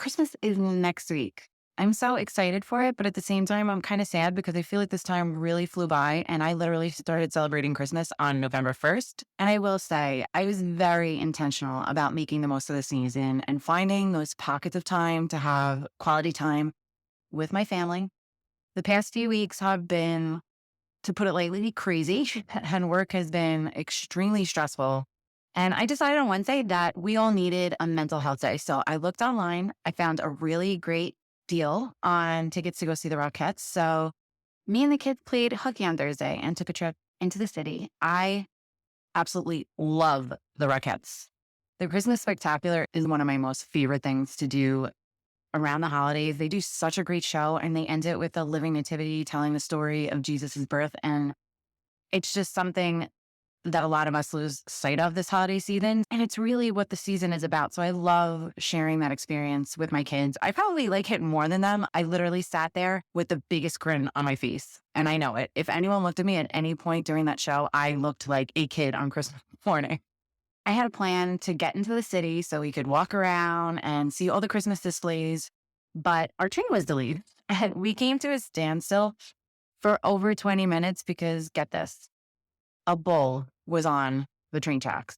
Christmas is next week. I'm so excited for it, but at the same time, I'm kind of sad because I feel like this time really flew by and I literally started celebrating Christmas on November 1st. And I will say, I was very intentional about making the most of the season and finding those pockets of time to have quality time with my family. The past few weeks have been, to put it lightly, crazy, and work has been extremely stressful. And I decided on Wednesday that we all needed a mental health day. So I looked online. I found a really great deal on tickets to go see the Rockettes. So me and the kids played hooky on Thursday and took a trip into the city. I absolutely love the Rockettes. The Christmas Spectacular is one of my most favorite things to do around the holidays. They do such a great show and they end it with a living nativity telling the story of Jesus's birth. And it's just something that a lot of us lose sight of this holiday season. And it's really what the season is about. So I love sharing that experience with my kids. I probably like it more than them. I literally sat there with the biggest grin on my face. And I know it. If anyone looked at me at any point during that show, I looked like a kid on Christmas morning. I had a plan to get into the city so we could walk around and see all the Christmas displays, but our train was delayed and we came to a standstill for over 20 minutes because, get this, a bull was on the train tracks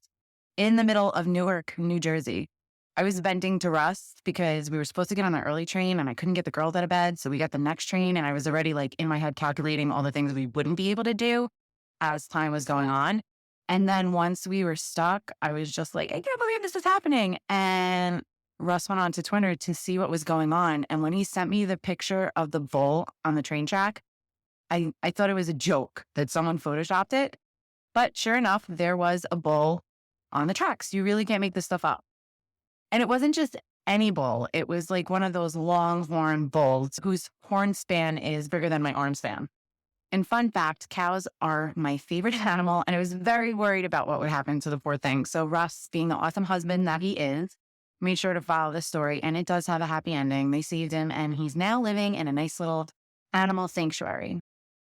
in the middle of Newark, New Jersey. I was venting to Russ because we were supposed to get on the early train and I couldn't get the girls out of bed. So we got the next train and I was already like in my head calculating all the things we wouldn't be able to do as time was going on. And then once we were stuck, I was just like, I can't believe this is happening. And Russ went on to Twitter to see what was going on. And when he sent me the picture of the bull on the train track, I thought it was a joke that someone photoshopped it. But sure enough, there was a bull on the tracks. You really can't make this stuff up. And it wasn't just any bull. It was like one of those longhorn bulls whose horn span is bigger than my arm span. And fun fact, cows are my favorite animal. And I was very worried about what would happen to the poor thing. So Russ, being the awesome husband that he is, made sure to follow the story. And it does have a happy ending. They saved him and he's now living in a nice little animal sanctuary.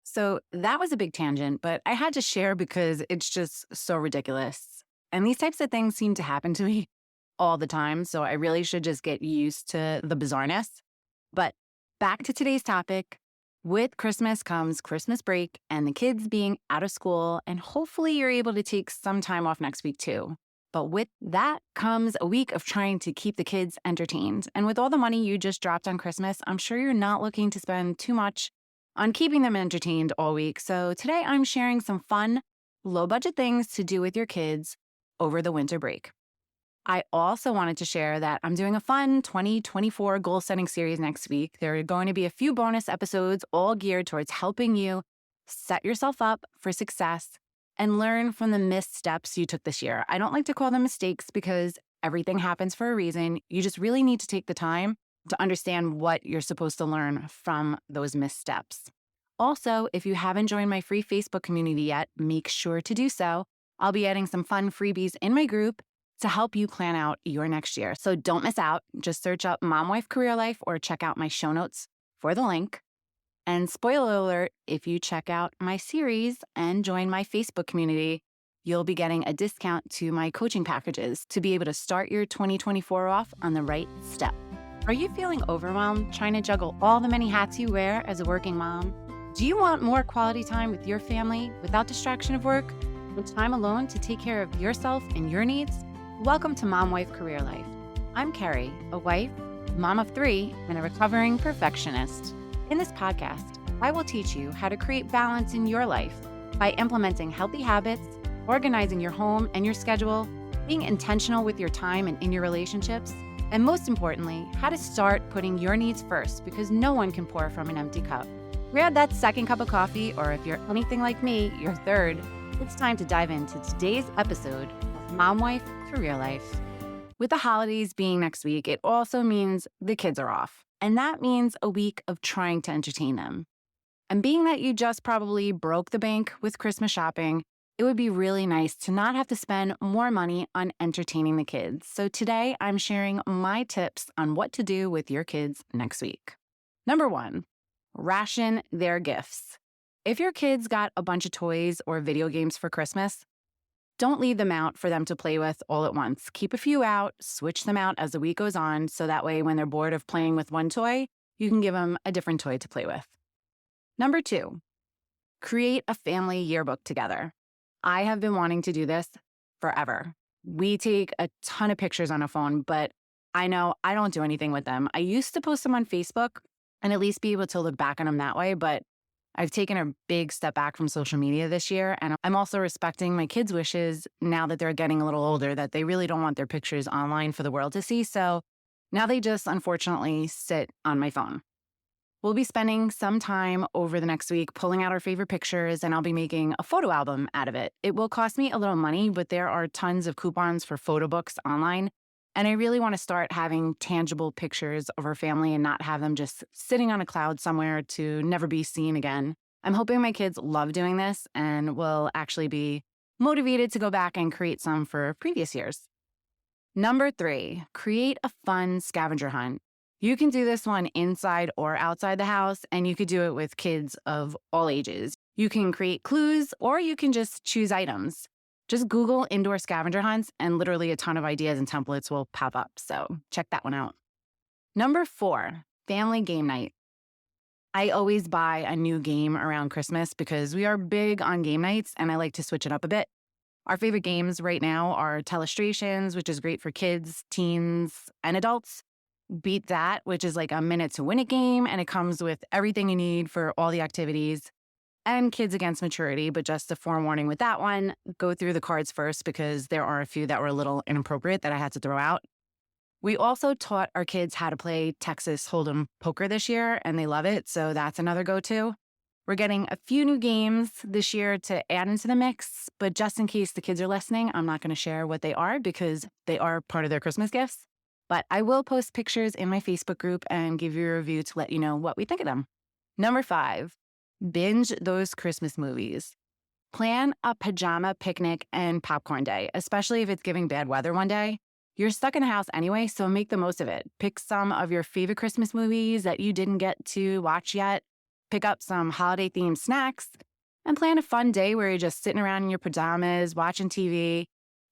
So that was a big tangent, but I had to share because it's just so ridiculous. And these types of things seem to happen to me all the time. So I really should just get used to the bizarreness. But back to today's topic. With Christmas comes Christmas break and the kids being out of school. And hopefully you're able to take some time off next week too. But with that comes a week of trying to keep the kids entertained. And with all the money you just dropped on Christmas, I'm sure you're not looking to spend too much on keeping them entertained all week. So today I'm sharing some fun, low-budget things to do with your kids over the winter break. I also wanted to share that I'm doing a fun 2024 goal-setting series next week. There are going to be a few bonus episodes all geared towards helping you set yourself up for success and learn from the missteps you took this year. I don't like to call them mistakes because everything happens for a reason. You just really need to take the time to understand what you're supposed to learn from those missteps. Also, if you haven't joined my free Facebook community yet, make sure to do so. I'll be adding some fun freebies in my group to help you plan out your next year. So don't miss out. Just search up Mom, Wife, Career Life or check out my show notes for the link. And spoiler alert, if you check out my series and join my Facebook community, you'll be getting a discount to my coaching packages to be able to start your 2024 off on the right step. Are you feeling overwhelmed trying to juggle all the many hats you wear as a working mom? Do you want more quality time with your family without distraction of work and time alone to take care of yourself and your needs? Welcome to Mom, Wife, Career Life. I'm Kerri, a wife, mom of 3, and a recovering perfectionist. In this podcast, I will teach you how to create balance in your life by implementing healthy habits, organizing your home and your schedule, being intentional with your time and in your relationships, and most importantly, how to start putting your needs first because no one can pour from an empty cup. Grab that second cup of coffee, or if you're anything like me, your third. It's time to dive into today's episode of Mom, Wife, Career Life. With the holidays being next week, it also means the kids are off. And that means a week of trying to entertain them. And being that you just probably broke the bank with Christmas shopping, it would be really nice to not have to spend more money on entertaining the kids. So today I'm sharing my tips on what to do with your kids next week. Number 1, ration their gifts. If your kids got a bunch of toys or video games for Christmas, Don't leave them out for them to play with all at once. Keep a few out, switch them out as the week goes on, so that way when they're bored of playing with one toy, you can give them a different toy to play with. Number 2, create a family yearbook together. I have been wanting to do this forever. We take a ton of pictures on a phone, but I know I don't do anything with them. I used to post them on Facebook and at least be able to look back on them that way, but I've taken a big step back from social media this year, and I'm also respecting my kids' wishes now that they're getting a little older, that they really don't want their pictures online for the world to see. So now they just unfortunately sit on my phone. We'll be spending some time over the next week pulling out our favorite pictures, and I'll be making a photo album out of it. It will cost me a little money, but there are tons of coupons for photo books online. And I really want to start having tangible pictures of our family and not have them just sitting on a cloud somewhere to never be seen again. I'm hoping my kids love doing this and will actually be motivated to go back and create some for previous years. Number 3, create a fun scavenger hunt. You can do this one inside or outside the house, and you could do it with kids of all ages. You can create clues, or you can just choose items. Just Google indoor scavenger hunts, and literally a ton of ideas and templates will pop up, so check that one out. Number 4, family game night. I always buy a new game around Christmas because we are big on game nights, and I like to switch it up a bit. Our favorite games right now are Telestrations, which is great for kids, teens, and adults. Beat That, which is like a minute to win it game, and it comes with everything you need for all the activities. And Kids Against Maturity, but just a forewarning with that one, go through the cards first because there are a few that were a little inappropriate that I had to throw out. We also taught our kids how to play Texas Hold'em poker this year, and they love it, so that's another go-to. We're getting a few new games this year to add into the mix, but just in case the kids are listening, I'm not going to share what they are because they are part of their Christmas gifts. But I will post pictures in my Facebook group and give you a review to let you know what we think of them. Number 5, binge those Christmas movies. Plan a pajama picnic and popcorn day, especially if it's giving bad weather one day. You're stuck in the house anyway, so make the most of it. Pick some of your favorite Christmas movies that you didn't get to watch yet. Pick up some holiday-themed snacks and plan a fun day where you're just sitting around in your pajamas, watching TV,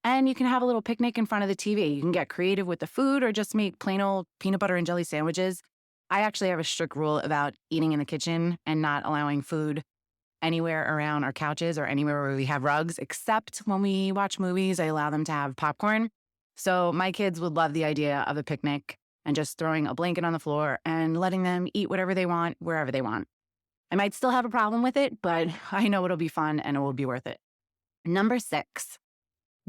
and you can have a little picnic in front of the TV. You can get creative with the food or just make plain old peanut butter and jelly sandwiches. I actually have a strict rule about eating in the kitchen and not allowing food anywhere around our couches or anywhere where we have rugs, except when we watch movies, I allow them to have popcorn. So my kids would love the idea of a picnic and just throwing a blanket on the floor and letting them eat whatever they want, wherever they want. I might still have a problem with it, but I know it'll be fun and it will be worth it. Number 6,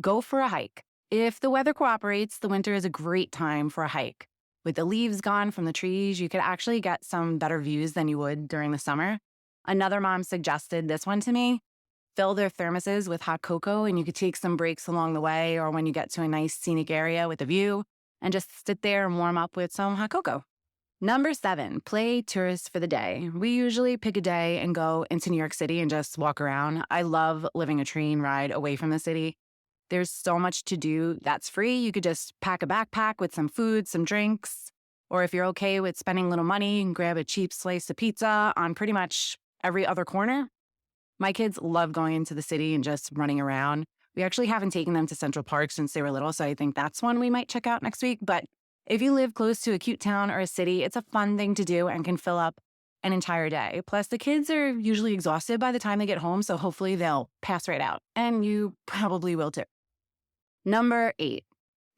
go for a hike. If the weather cooperates, the winter is a great time for a hike. With the leaves gone from the trees, you could actually get some better views than you would during the summer. Another mom suggested this one to me. Fill their thermoses with hot cocoa, and you could take some breaks along the way or when you get to a nice scenic area with a view and just sit there and warm up with some hot cocoa. Number 7, play tourist for the day. We usually pick a day and go into New York City and just walk around. I love living a train ride away from the city. There's so much to do that's free. You could just pack a backpack with some food, some drinks, or if you're okay with spending a little money, you can grab a cheap slice of pizza on pretty much every other corner. My kids love going into the city and just running around. We actually haven't taken them to Central Park since they were little, so I think that's one we might check out next week. But if you live close to a cute town or a city, it's a fun thing to do and can fill up an entire day. Plus, the kids are usually exhausted by the time they get home, so hopefully they'll pass right out. And you probably will too. Number 8,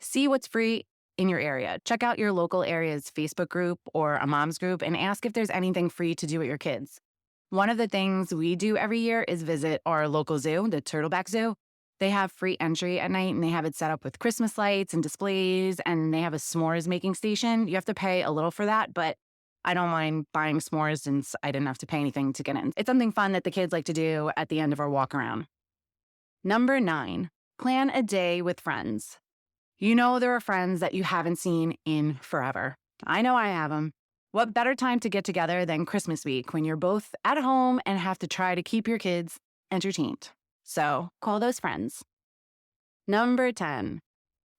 see what's free in your area. Check out your local area's Facebook group or a mom's group and ask if there's anything free to do with your kids. One of the things we do every year is visit our local zoo, the Turtleback Zoo. They have free entry at night, and they have it set up with Christmas lights and displays, and they have a s'mores making station. You have to pay a little for that, but I don't mind buying s'mores since I didn't have to pay anything to get in. It's something fun that the kids like to do at the end of our walk around. Number 9, plan a day with friends. You know there are friends that you haven't seen in forever. I know I have them. What better time to get together than Christmas week when you're both at home and have to try to keep your kids entertained? So call those friends. Number 10,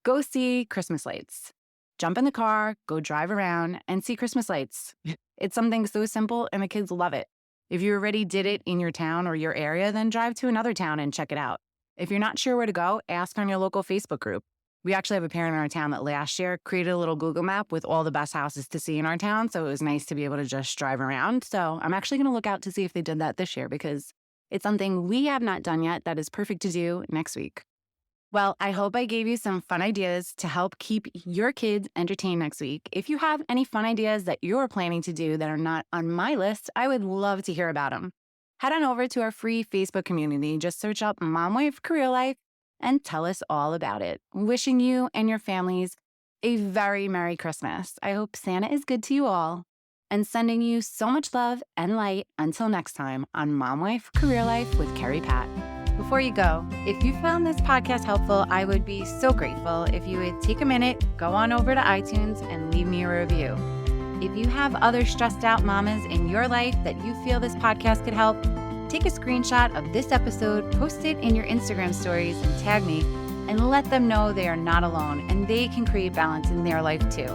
go see Christmas lights. Jump in the car, go drive around, and see Christmas lights. It's something so simple, and the kids love it. If you already did it in your town or your area, then drive to another town and check it out. If you're not sure where to go, ask on your local Facebook group. We actually have a parent in our town that last year created a little Google map with all the best houses to see in our town. So it was nice to be able to just drive around. So I'm actually going to look out to see if they did that this year because it's something we have not done yet that is perfect to do next week. Well, I hope I gave you some fun ideas to help keep your kids entertained next week. If you have any fun ideas that you're planning to do that are not on my list, I would love to hear about them. Head on over to our free Facebook community. Just search up Mom Wife Career Life and tell us all about it. Wishing you and your families a very Merry Christmas. I hope Santa is good to you all. And sending you so much love and light until next time on Mom Wife Career Life with Kerri Pat. Before you go, if you found this podcast helpful, I would be so grateful if you would take a minute, go on over to iTunes and leave me a review. If you have other stressed out mamas in your life that you feel this podcast could help, take a screenshot of this episode, post it in your Instagram stories and tag me, and let them know they are not alone and they can create balance in their life too.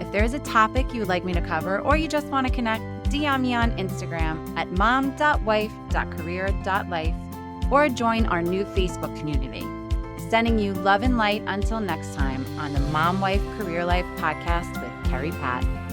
If there is a topic you would like me to cover or you just want to connect, DM me on Instagram at mom.wife.career.life or join our new Facebook community. Sending you love and light until next time on the Mom Wife Career Life podcast with Kerri Pat.